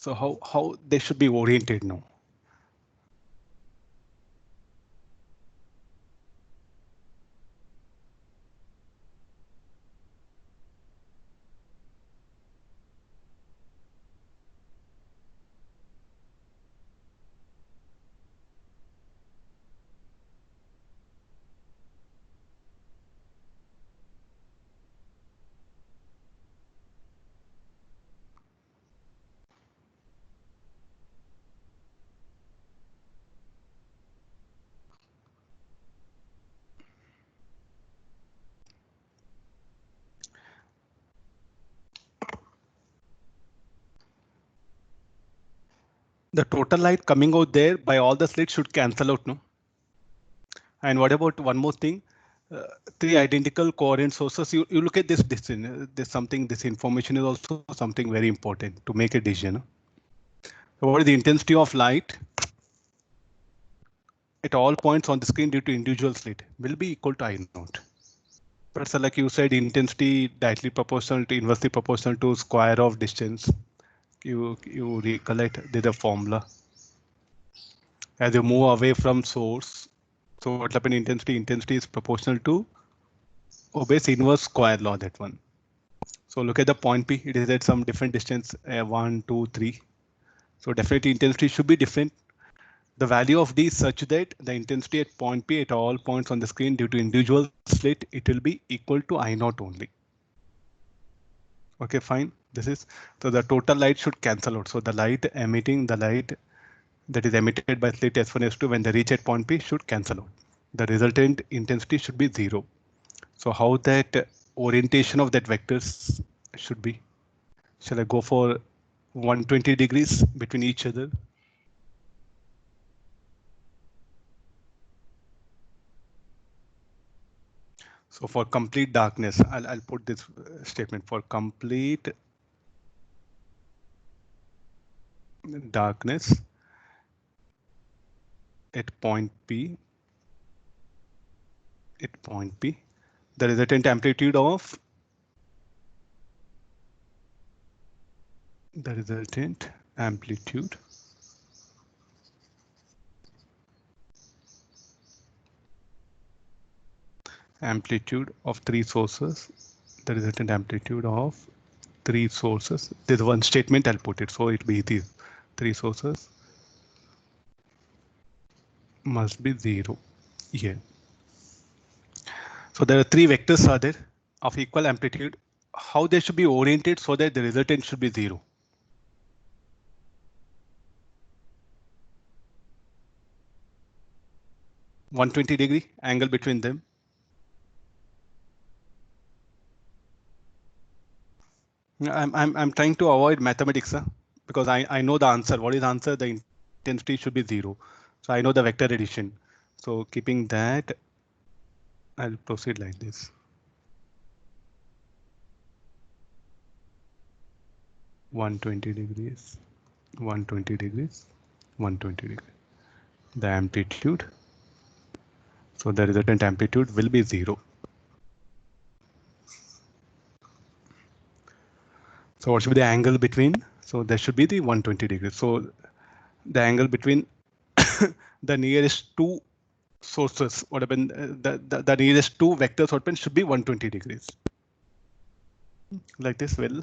So how they should be oriented now? The total light coming out there by all the slits should cancel out, no? And what about one more thing? Uh, Three identical coherent sources. You look at this distance. There's something. This information is also something very important to make a decision. No? So what is the intensity of light at all points on the screen due to individual slit will be equal to I naught. But so like you said, intensity directly proportional to inversely proportional to square of distance. You recollect the formula. As you move away from source, so what happened? Intensity is proportional to obeys inverse square law, that one. So look at the point P. It is at some different distance, 1, 2, 3. So definitely intensity should be different. The value of D is such that the intensity at point P at all points on the screen due to individual slit, it will be equal to I naught only. Okay, fine. This is so the total light should cancel out. So the light that is emitted by slit S1, S2 when they reach at point P should cancel out. The resultant intensity should be 0. So how that orientation of that vectors should be? Shall I go for 120 degrees between each other? So for complete darkness, I'll put this statement for complete darkness at point P. The resultant amplitude of amplitude of three sources. The resultant amplitude of three sources. There's one statement I'll put it. So it be these three sources must be 0 here. So there are three vectors are there of equal amplitude. How they should be oriented so that the resultant should be 0. (120° angle between them). I'm trying to avoid mathematics, because I know the answer. What is the answer? The intensity should be 0. So I know the vector addition. So keeping that, I'll proceed like this. (120°, 120°, 120°. The amplitude. So the resultant amplitude will be 0. So what should be the angle between? So there should be the 120 degrees. So the angle between the nearest two sources, what happened? The nearest two vectors open should be 120 degrees. Like this will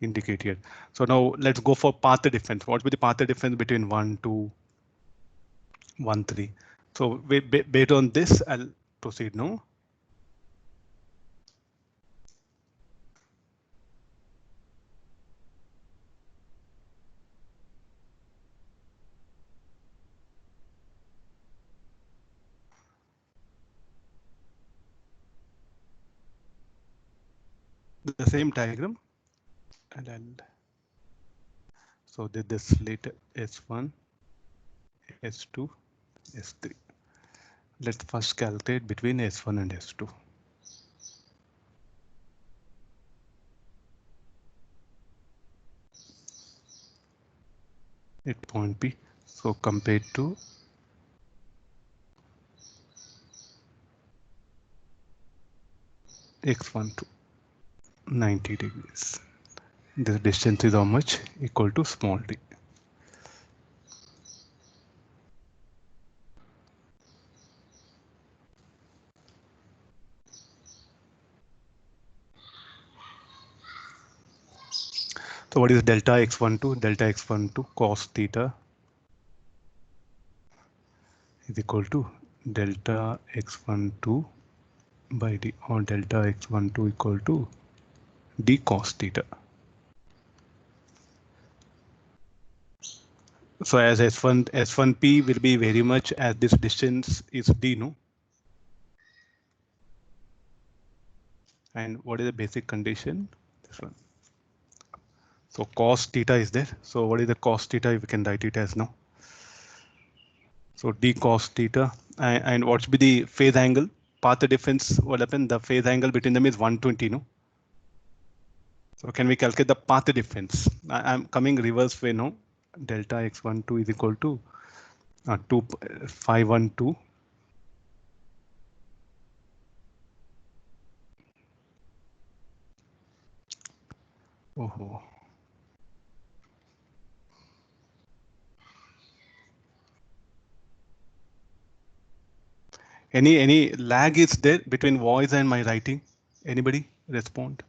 indicate here. So now let's go for path difference. What will be the path difference between 1, 2, 1, 3? So based on this, I'll proceed now. The same diagram, and so this slit S1, S2, S3. Let's first calculate between S1 and S2. At point P, so compared to X1 to 90 degrees. This distance is how much? Equal to small d. So what is delta x12? Delta x12 cos theta is equal to delta x12 by d, or delta x12 equal to d cos theta. So as S1P will be very much as this distance is d, no? And what is the basic condition? This one. So cos theta is there. So what is the cos theta? We can write it as now. So d cos theta, and what should be the phase angle? Path difference, what happened? The phase angle between them is 120, no? So can we calculate the path difference? I'm coming reverse way now. Delta x12 is equal to 512. Oh. Any lag is there between voice and my writing? Anybody respond?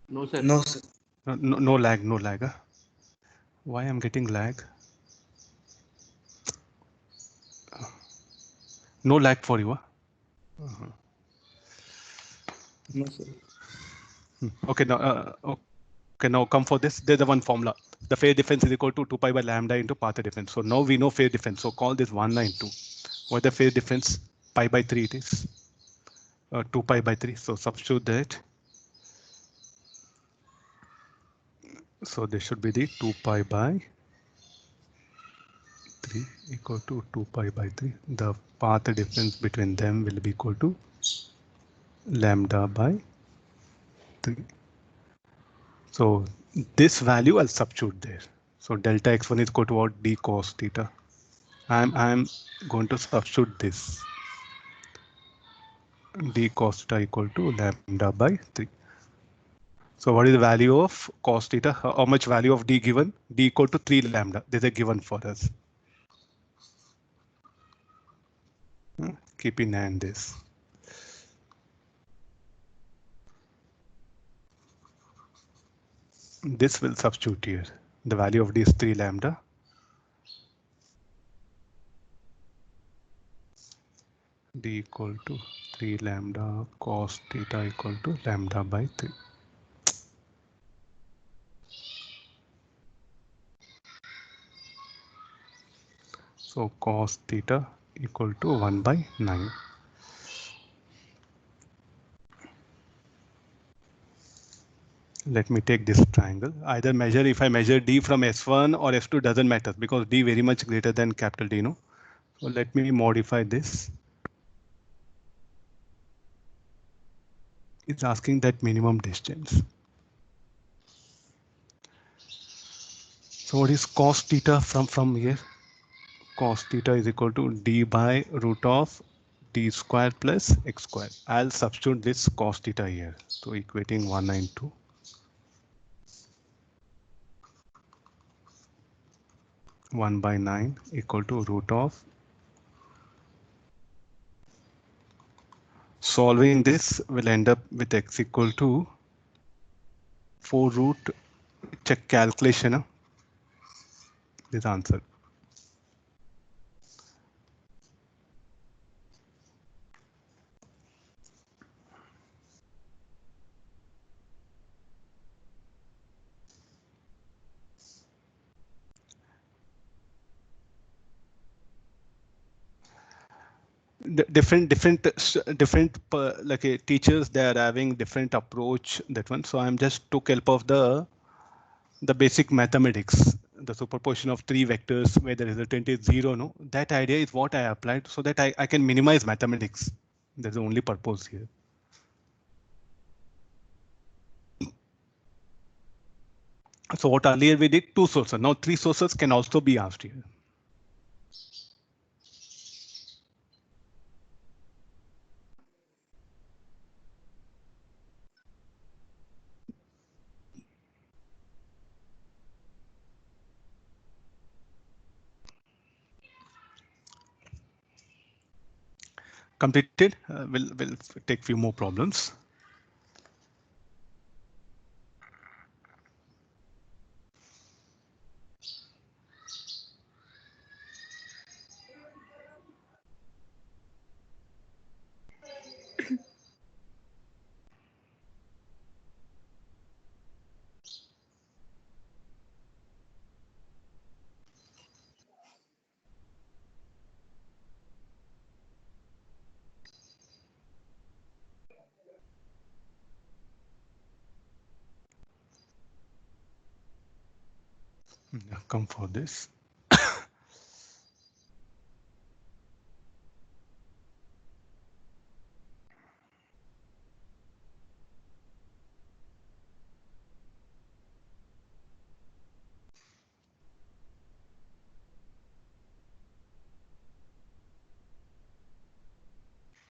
No, sir. No, sir. No lag, no lag. Huh? Why I'm getting lag? No lag for you. Huh? No, sir. Okay, now come for this. There's the one formula. The phase difference is equal to 2 pi by lambda into path difference. So now we know phase difference. So call this 192. What the phase difference? Pi by 3 it is. 2 pi by 3. So substitute that. So this should be the 2 pi by 3 equal to 2 pi by 3. The path difference between them will be equal to lambda by 3. So this value I'll substitute there. So delta x1 is equal to what? D cos theta. I'm going to substitute this. D cos theta equal to lambda by 3. So what is the value of cos theta? How much value of d given? D equal to 3 lambda. This is given for us. Keep in mind this. This will substitute here. The value of d is 3 lambda. D equal to 3 lambda cos theta equal to lambda by 3. So cos theta equal to 1 by 9. Let me take this triangle. Either measure, if I measure d from S1 or S2 doesn't matter because d very much greater than capital D, no? So let me modify this. It's asking that minimum distance. So what is cos theta from here? Cos theta is equal to d by root of d square plus x square. I'll substitute this cos theta here. So equating 192. One by 9 equal to root of. Solving this will end up with x equal to 4 root. Check calculation. This answer. Different like teachers, they are having different approach, that one. So I'm just took help of the basic mathematics, the superposition of 3 vectors where the resultant is 0, no? That idea is what I applied so that I can minimize mathematics. That's the only purpose here. So what earlier we did 2 sources, now 3 sources can also be asked here. Completed. We'll take few more problems. Come for this.